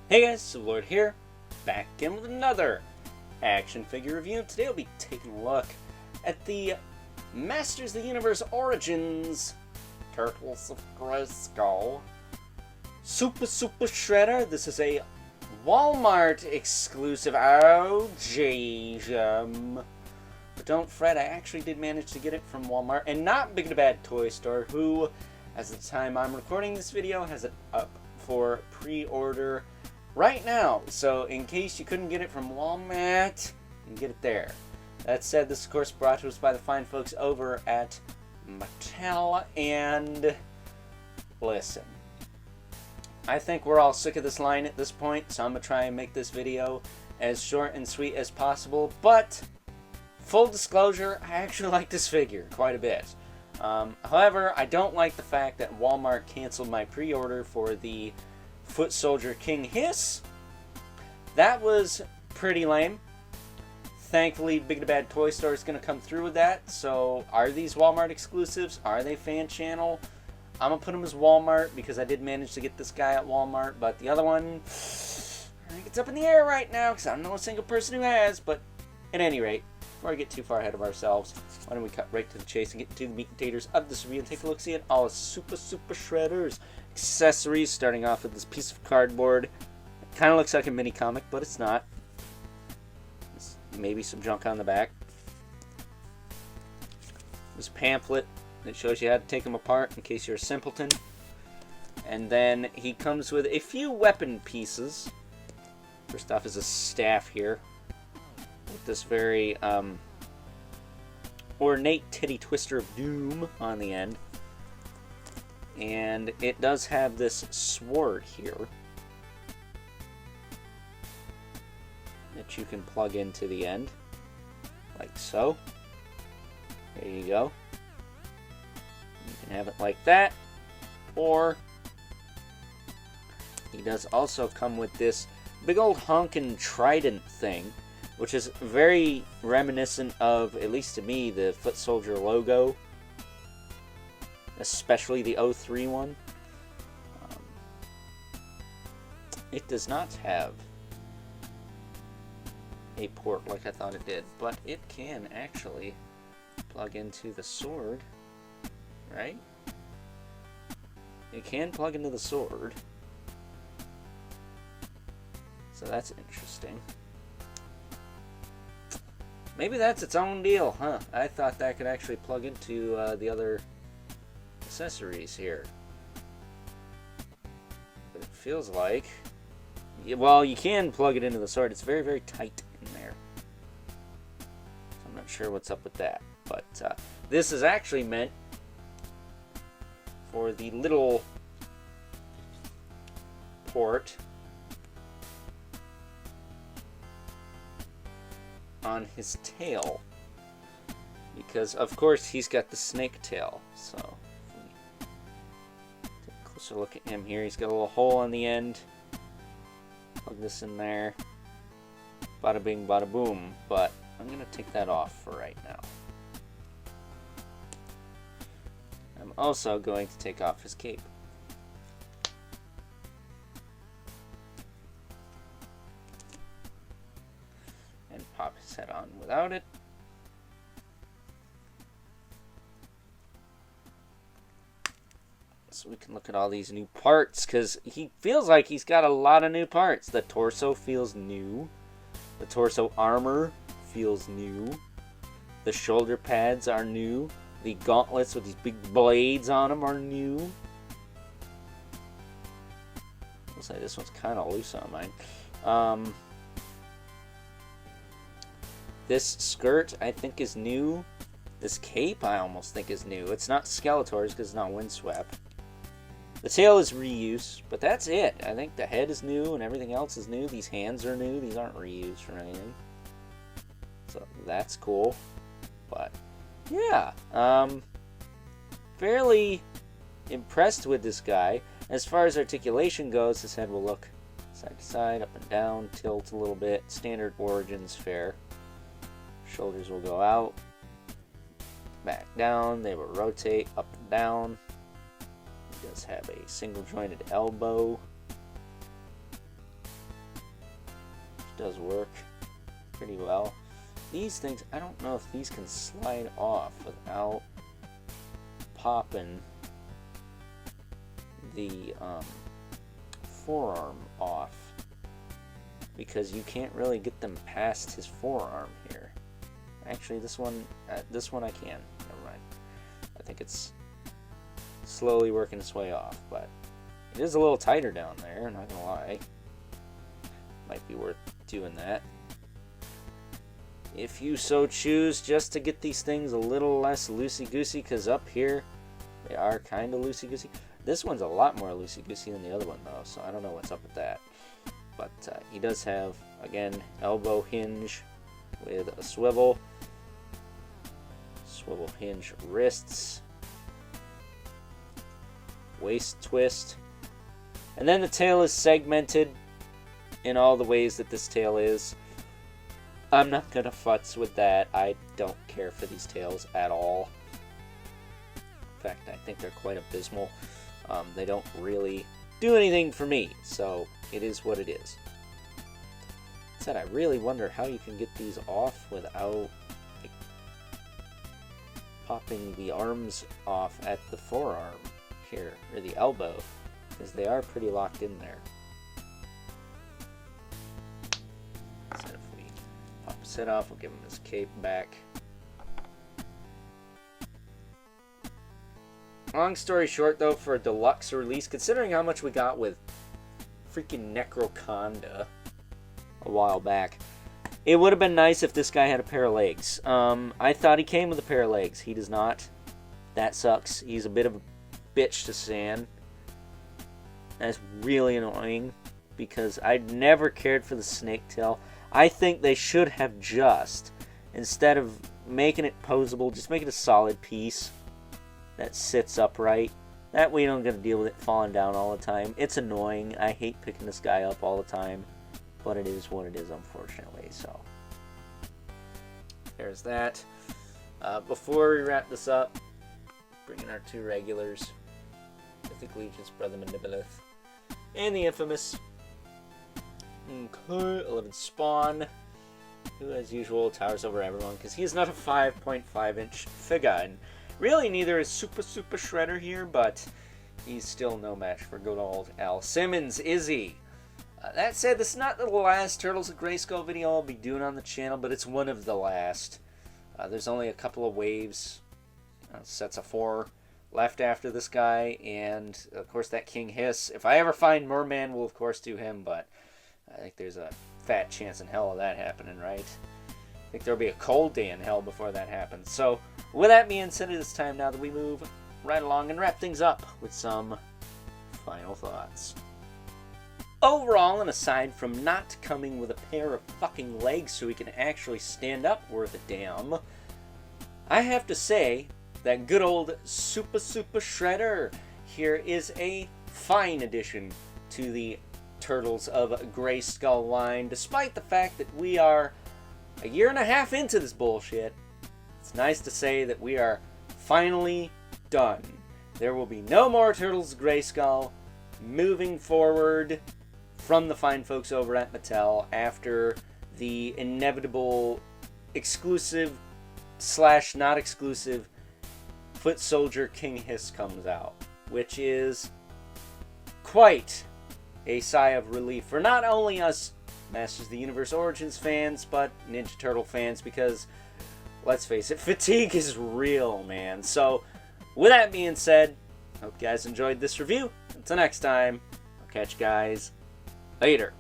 Hey guys, Lord here, back in with another action figure review. Today I'll be taking a look at the Masters of the Universe Origins Turtles of Greyskull Super Shredder. This is a Wal-Mart exclusive. Oh, jeez. But don't fret, I actually did manage to get it from Wal-Mart, and not Big and Bad Toy Store, who, as of the time I'm recording this video, has it up for pre-order right now. So in case you couldn't get it from Wal-Mart, you can get it there. That said, this of course brought to us by the fine folks over at Mattel, and listen, I think we're all sick of this line at this point, so I'm going to try and make this video as short and sweet as possible, but full disclosure, I actually like this figure quite a bit. However, I don't like the fact that Walmart canceled my pre-order for the Foot Soldier King Hiss. That was pretty lame. Thankfully, Big and Bad Toy Store is going to come through with that. So, are these Walmart exclusives? Are they fan channel? I'm going to put them as Walmart because I did manage to get this guy at Walmart. But the other one, I think it's up in the air right now because I don't know a single person who has. But at any rate, before I get too far ahead of ourselves, why don't we cut right to the chase and get to the meat and taters of this review and take a look, see at all Super Shredders accessories, starting off with this piece of cardboard. It kind of looks like a mini comic, but it's not. There's maybe some junk on the back. This pamphlet that shows you how to take them apart in case you're a simpleton. And then he comes with a few weapon pieces. First off is a staff here with this very ornate titty twister of doom on the end. And it does have this sword here that you can plug into the end, like so. There you go. You can have it like that, or he does also come with this big old honkin' trident thing, which is very reminiscent of, at least to me, the Foot Soldier logo, especially the 03 one. It does not have a port like I thought it did, but it can actually plug into the sword, right? It can plug into the sword, so that's interesting. Maybe that's its own deal, huh? I thought that could actually plug into the other accessories here. But it feels like, well, you can plug it into the sword. It's very, very tight in there. So I'm not sure what's up with that. But this is actually meant for the little port on his tail, because of course he's got the snake tail. So if we take a closer look at him here, he's got a little hole on the end. Plug this in there, bada bing bada boom. But I'm gonna take that off for right now. I'm also going to take off his cape. And pop his head on without it. So we can look at all these new parts, because he feels like he's got a lot of new parts. The torso feels new. The torso armor feels new. The shoulder pads are new. The gauntlets with these big blades on them are new. Looks like this one's kind of loose on mine. This skirt, I think, is new. This cape, I almost think, is new. It's not Skeletor's because it's not windswept. The tail is reused, but that's it. I think the head is new and everything else is new. These hands are new. These aren't reused or anything. So that's cool. But yeah, fairly impressed with this guy. As far as articulation goes, his head will look side to side, up and down, tilt a little bit. Standard Origins fare. Shoulders will go out, back down. They will rotate up and down. He does have a single jointed elbow. does work pretty well. These things, I don't know if these can slide off without popping the forearm off, because you can't really get them past his forearm here. Actually, this one I can. Never mind. I think it's slowly working its way off, but it is a little tighter down there, not gonna lie. Might be worth doing that, if you so choose, just to get these things a little less loosey-goosey, because up here they are kind of loosey-goosey. This one's a lot more loosey-goosey than the other one, though, so I don't know what's up with that. But he does have, again, elbow hinge with a swivel hinge wrists, waist twist, and then the tail is segmented in all the ways that this tail is. I'm not gonna futz with that. I don't care for these tails at all. In fact, I think they're quite abysmal. They don't really do anything for me, so it is what it is. That said, I really wonder how you can get these off without like, popping the arms off at the forearm here, or the elbow, because they are pretty locked in there. So if we pop his head off, we'll give him his cape back. Long story short, though, for a deluxe release, considering how much we got with freaking Necroconda a while back, it would have been nice if this guy had a pair of legs. I thought he came with a pair of legs. He does not. That sucks. He's a bit of a bitch to stand. That's really annoying, because I never cared for the snake tail. I think they should have just, instead of making it posable, just make it a solid piece that sits upright. That way you don't get to deal with it falling down all the time. It's annoying. I hate picking this guy up all the time, but it is what it is, unfortunately. So there's that. Before we wrap this up, bring in our two regulars, Mythic Legion's Brother Manipulith, and the infamous 11 Spawn, who as usual towers over everyone because he is not a 5.5-inch figure. And really, neither is Super Shredder here, but he's still no match for good old Al Simmons, is he? That said, this is not the last Turtles of Greyskull video I'll be doing on the channel, but it's one of the last. There's only a couple of waves, sets of 4 left after this guy, and of course that King Hiss. If I ever find Merman, we'll of course do him, but I think there's a fat chance in hell of that happening, right? I think there'll be a cold day in hell before that happens. So, with that being said, it is time now that we move right along and wrap things up with some final thoughts. Overall, and aside from not coming with a pair of fucking legs so he can actually stand up worth a damn, I have to say that good old Super Shredder here is a fine addition to the Turtles of Greyskull line, despite the fact that we are a year and a half into this bullshit. It's nice to say that we are finally done. There will be no more Turtles of Greyskull moving forward from the fine folks over at Mattel after the inevitable exclusive / not exclusive Foot Soldier King Hiss comes out, which is quite a sigh of relief for not only us Masters of the Universe Origins fans, but Ninja Turtle fans, because let's face it, fatigue is real, man. So, with that being said, hope you guys enjoyed this review. Until next time, I'll catch you guys later.